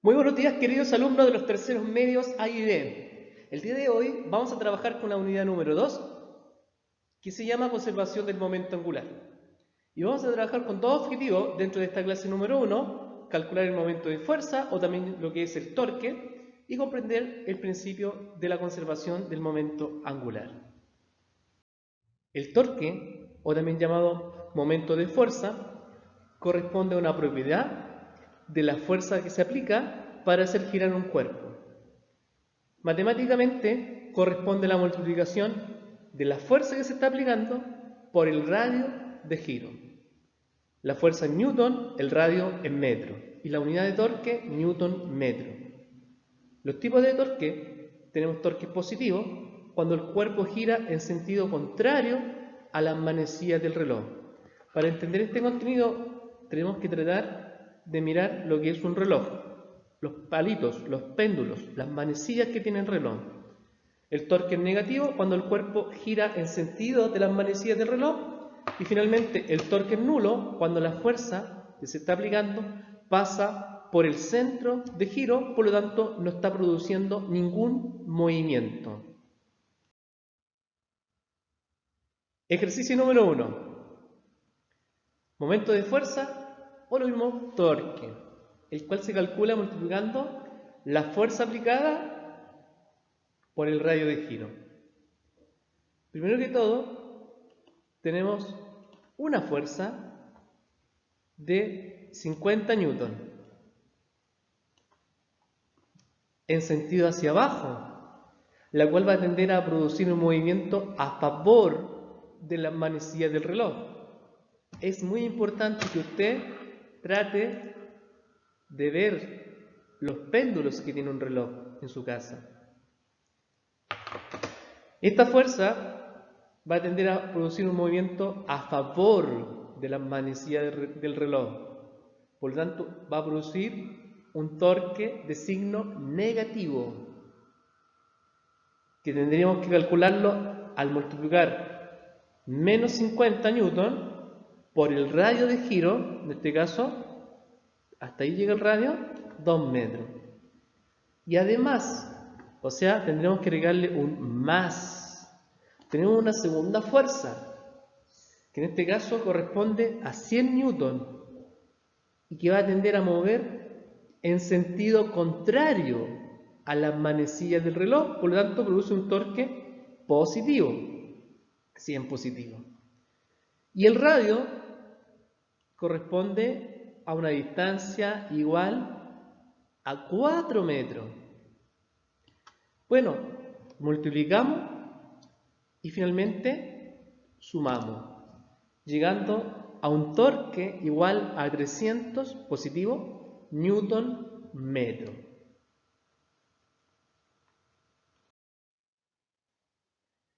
Muy buenos días, queridos alumnos de los terceros medios A y B. El día de hoy vamos a trabajar con la unidad número 2, que se llama conservación del momento angular. Y vamos a trabajar con dos objetivos dentro de esta clase número 1, calcular el momento de fuerza o también lo que es el torque y comprender el principio de la conservación del momento angular. El torque, o también llamado momento de fuerza, corresponde a una propiedad de la fuerza que se aplica para hacer girar un cuerpo. Matemáticamente corresponde a la multiplicación de la fuerza que se está aplicando por el radio de giro. La fuerza en newton, el radio en metro y la unidad de torque newton metro. Los tipos de torque: tenemos torque positivo cuando el cuerpo gira en sentido contrario a las manecillas del reloj. Para entender este contenido tenemos que tratar de mirar lo que es un reloj, los palitos, los péndulos, las manecillas que tiene el reloj. El torque es negativo cuando el cuerpo gira en sentido de las manecillas del reloj. Y finalmente el torque es nulo cuando la fuerza que se está aplicando pasa por el centro de giro, por lo tanto no está produciendo ningún movimiento. Ejercicio número 1. Momento de fuerza o lo mismo torque, el cual se calcula multiplicando la fuerza aplicada por el radio de giro. Primero que todo, tenemos una fuerza de 50 newton en sentido hacia abajo, la cual va a tender a producir un movimiento a favor de las manecillas del reloj. Es muy importante que usted trate de ver los péndulos que tiene un reloj en su casa. Esta fuerza va a tender a producir un movimiento a favor de las manecillas del reloj. Por lo tanto, va a producir un torque de signo negativo, que tendríamos que calcularlo al multiplicar menos 50 newton por el radio de giro, en este caso, hasta ahí llega el radio, 2 metros. Y además, o sea, tendremos que agregarle un más. Tenemos una segunda fuerza, que en este caso corresponde a 100 newton y que va a tender a mover en sentido contrario a las manecillas del reloj, por lo tanto produce un torque positivo, 100 positivo. Y el radio corresponde a una distancia igual a 4 metros. Bueno, multiplicamos y finalmente sumamos, llegando a un torque igual a 300 positivo newton metro.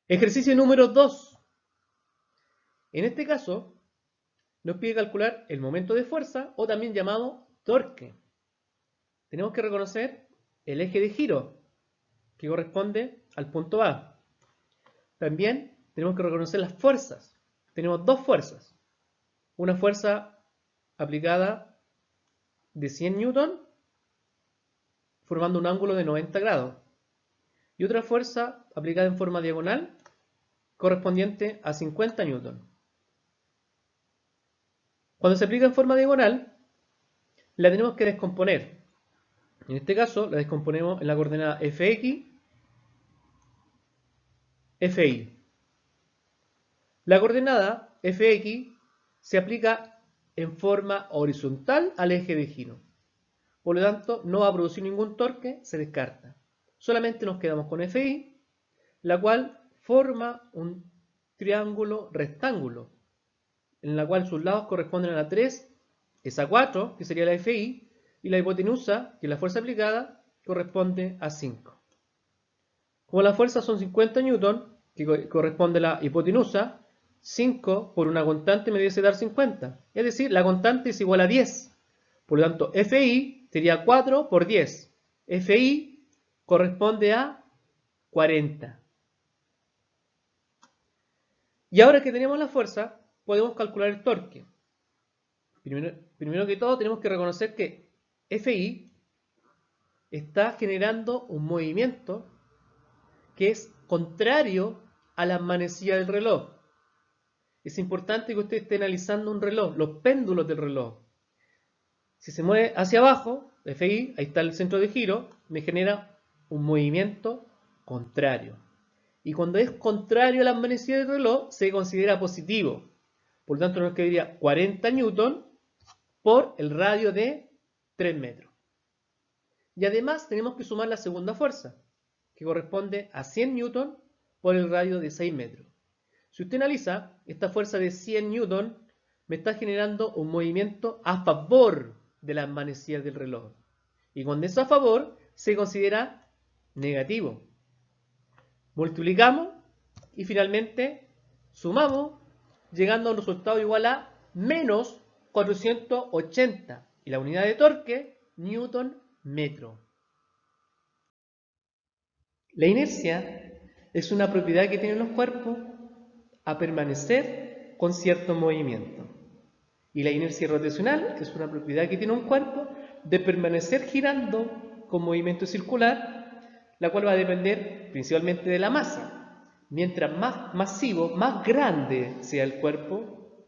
Ejercicio número 2. En este caso, nos pide calcular el momento de fuerza o también llamado torque. Tenemos que reconocer el eje de giro, que corresponde al punto A. También tenemos que reconocer las fuerzas. Tenemos dos fuerzas. Una fuerza aplicada de 100 newton, formando un ángulo de 90 grados. Y otra fuerza aplicada en forma diagonal, correspondiente a 50 newton. Cuando se aplica en forma diagonal, la tenemos que descomponer. En este caso, la descomponemos en la coordenada fx, fi. La coordenada fx se aplica en forma horizontal al eje de giro. Por lo tanto, no va a producir ningún torque, se descarta. Solamente nos quedamos con fi, la cual forma un triángulo rectángulo, en la cual sus lados corresponden a la 3, es a 4, que sería la fi, y la hipotenusa, que es la fuerza aplicada, corresponde a 5. Como la fuerza son 50 newton, que corresponde a la hipotenusa, 5 por una constante me debe dar 50. Es decir, la constante es igual a 10. Por lo tanto, fi sería 4 por 10. fi corresponde a 40. Y ahora que tenemos la fuerza, podemos calcular el torque. Primero que todo tenemos que reconocer que fi está generando un movimiento que es contrario a la manecilla del reloj. Es importante que usted esté analizando un reloj, los péndulos del reloj. Si se mueve hacia abajo, FI, ahí está el centro de giro, me genera un movimiento contrario. Y cuando es contrario a la manecilla del reloj, se considera positivo. Por lo tanto, nos quedaría 40 newton por el radio de 3 metros. Y además tenemos que sumar la segunda fuerza, que corresponde a 100 newton por el radio de 6 metros. Si usted analiza, esta fuerza de 100 newton me está generando un movimiento a favor de las manecillas del reloj. Y cuando es a favor, se considera negativo. Multiplicamos y finalmente sumamos, llegando a un resultado igual a menos 480. Y la unidad de torque, newton metro. La inercia es una propiedad que tienen los cuerpos a permanecer con cierto movimiento. Y la inercia rotacional es una propiedad que tiene un cuerpo de permanecer girando con movimiento circular, la cual va a depender principalmente de la masa. Mientras más masivo, más grande sea el cuerpo,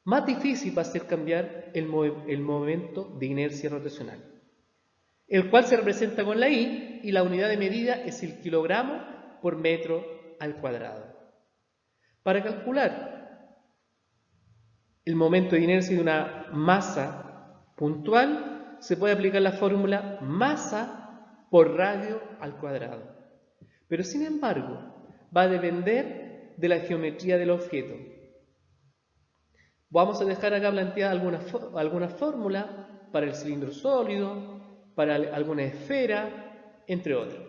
más difícil va a ser cambiar el momento de inercia rotacional, el cual se representa con la I, y la unidad de medida es el kilogramo por metro al cuadrado. Para calcular el momento de inercia de una masa puntual, se puede aplicar la fórmula masa por radio al cuadrado. Pero sin embargo, va a depender de la geometría del objeto. Vamos a dejar acá planteada alguna fórmula para el cilindro sólido, para alguna esfera, entre otros.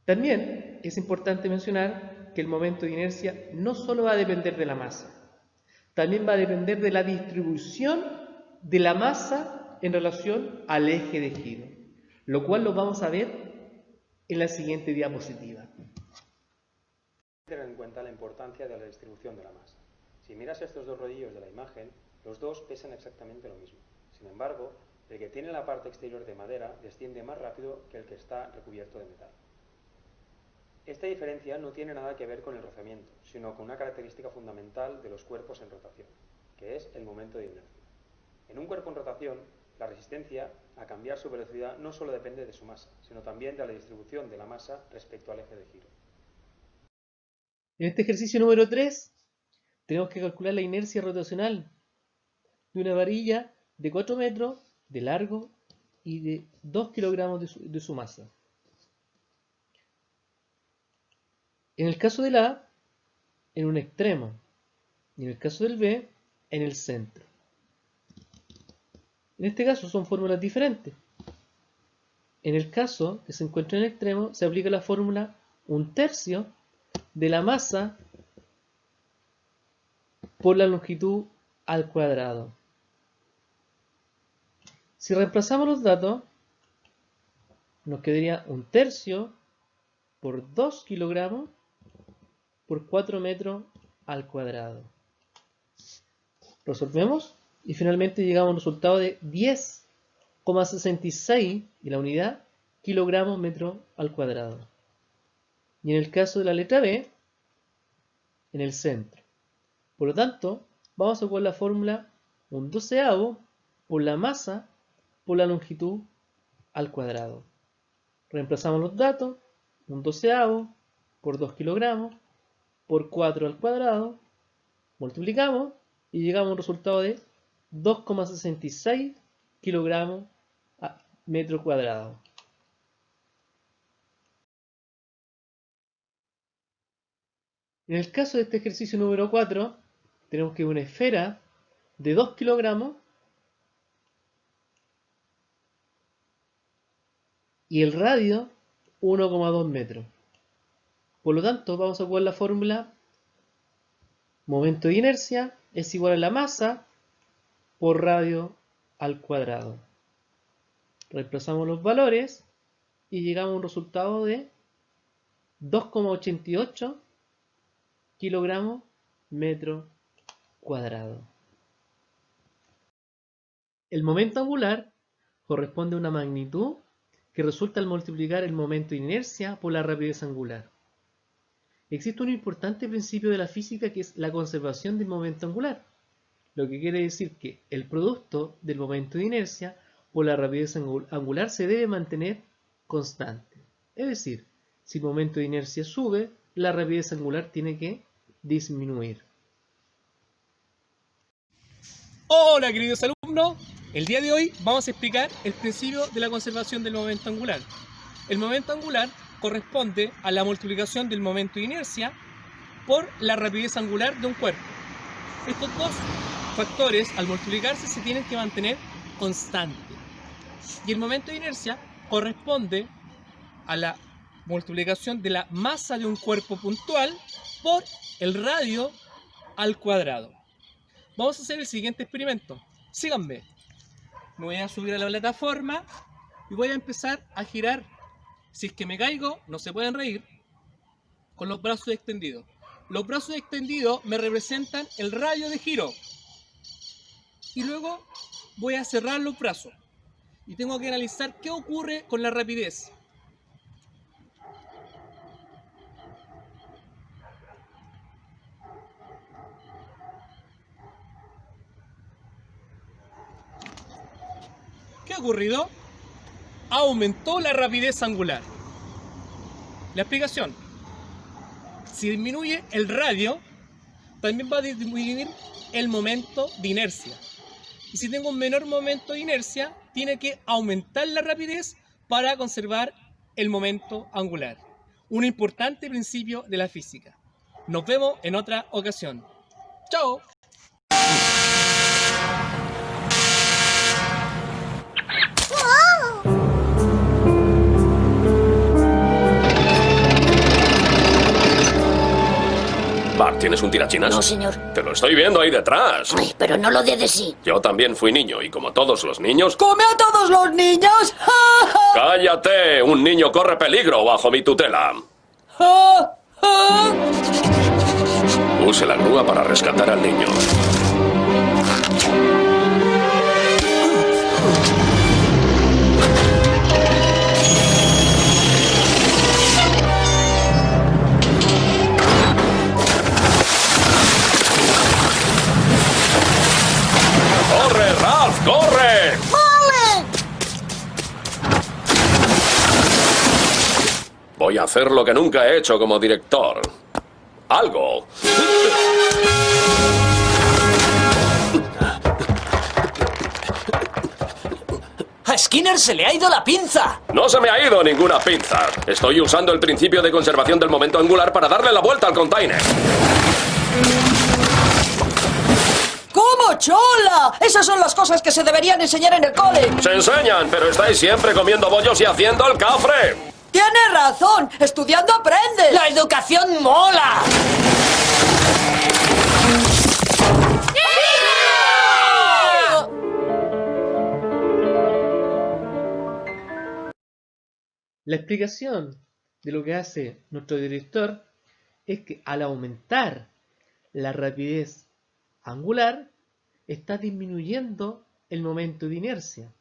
También es importante mencionar que el momento de inercia no solo va a depender de la masa, también va a depender de la distribución de la masa en relación al eje de giro, lo cual lo vamos a ver en la siguiente diapositiva. Tener en cuenta la importancia de la distribución de la masa. Si miras estos dos rodillos de la imagen, los dos pesan exactamente lo mismo. Sin embargo, el que tiene la parte exterior de madera desciende más rápido que el que está recubierto de metal. Esta diferencia no tiene nada que ver con el rozamiento, sino con una característica fundamental de los cuerpos en rotación, que es el momento de inercia. En un cuerpo en rotación, la resistencia a cambiar su velocidad no solo depende de su masa, sino también de la distribución de la masa respecto al eje de giro. En este ejercicio número 3, tenemos que calcular la inercia rotacional de una varilla de 4 metros de largo y de 2 kilogramos de su masa. En el caso del A, en un extremo, y en el caso del B, en el centro. En este caso son fórmulas diferentes. En el caso que se encuentra en el extremo, se aplica la fórmula 1/3 de la masa por la longitud al cuadrado. Si reemplazamos los datos, nos quedaría 1/3 por 2 kilogramos por 4 metros al cuadrado. Resolvemos y finalmente llegamos a un resultado de 10,66 y la unidad kilogramos metro al cuadrado. Y en el caso de la letra B, en el centro. Por lo tanto, vamos a ocupar la fórmula 1/12 por la masa por la longitud al cuadrado. Reemplazamos los datos, 1/12 por 2 kilogramos por 4 al cuadrado, multiplicamos y llegamos a un resultado de 2,66 kilogramos a metro cuadrado. En el caso de este ejercicio número 4, tenemos que una esfera de 2 kilogramos y el radio 1,2 metros. Por lo tanto, vamos a ocupar la fórmula momento de inercia es igual a la masa por radio al cuadrado. Reemplazamos los valores y llegamos a un resultado de 2,88 kilogramos metro cuadrado. El momento angular corresponde a una magnitud que resulta al multiplicar el momento de inercia por la rapidez angular. Existe un importante principio de la física que es la conservación del momento angular, lo que quiere decir que el producto del momento de inercia por la rapidez angular se debe mantener constante. Es decir, si el momento de inercia sube, la rapidez angular tiene que disminuir. Hola queridos alumnos, el día de hoy vamos a explicar el principio de la conservación del momento angular. El momento angular corresponde a la multiplicación del momento de inercia por la rapidez angular de un cuerpo. Estos dos factores al multiplicarse se tienen que mantener constantes. Y el momento de inercia corresponde a la multiplicación de la masa de un cuerpo puntual por el radio al cuadrado. Vamos a hacer el siguiente experimento. Síganme. Me voy a subir a la plataforma y voy a empezar a girar. Si es que me caigo, no se pueden reír, con los brazos extendidos. Los brazos extendidos me representan el radio de giro. Y luego voy a cerrar los brazos. Y tengo que analizar qué ocurre con la rapidez. ¿Qué ha ocurrido? Aumentó la rapidez angular. La explicación: si disminuye el radio, también va a disminuir el momento de inercia. Y si tengo un menor momento de inercia, tiene que aumentar la rapidez para conservar el momento angular. Un importante principio de la física. Nos vemos en otra ocasión. ¡Chao! Bart, ¿tienes un tirachinas? No, señor. Te lo estoy viendo ahí detrás. Ay, pero no lo dé de sí. Yo también fui niño y como todos los niños... ¡Come a todos los niños! ¡Cállate! Un niño corre peligro bajo mi tutela. Use la grúa para rescatar al niño. ¡Corre, Ralph! ¡Corre! Voy a hacer lo que nunca he hecho como director. ¡Algo! ¡A Skinner se le ha ido la pinza! No se me ha ido ninguna pinza. Estoy usando el principio de conservación del momento angular para darle la vuelta al container. ¿Cómo, chola? Esas son las cosas que se deberían enseñar en el cole. Se enseñan, pero estáis siempre comiendo bollos y haciendo el cafre. Tienes razón. Estudiando aprendes. ¡La educación mola! La explicación de lo que hace nuestro director es que al aumentar la rapidez angular, está disminuyendo el momento de inercia,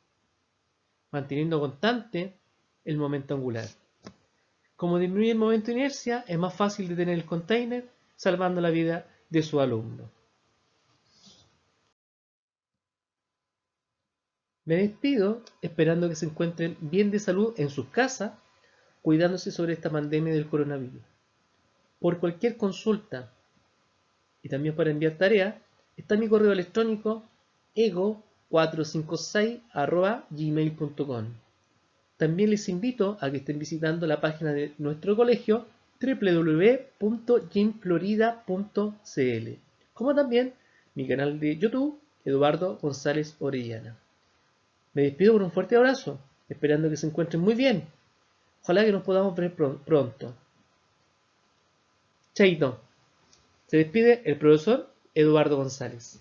manteniendo constante el momento angular. Como disminuye el momento de inercia, es más fácil detener el container, salvando la vida de su alumno. Me despido esperando que se encuentren bien de salud en sus casas, cuidándose sobre esta pandemia del coronavirus. Por cualquier consulta y también para enviar tareas, está mi correo electrónico ego456@gmail.com. También les invito a que estén visitando la página de nuestro colegio www.gymflorida.cl, como también mi canal de YouTube, Eduardo González Orellana. Me despido con un fuerte abrazo, esperando que se encuentren muy bien. Ojalá que nos podamos ver pronto. Chaito. Se despide el profesor Eduardo González.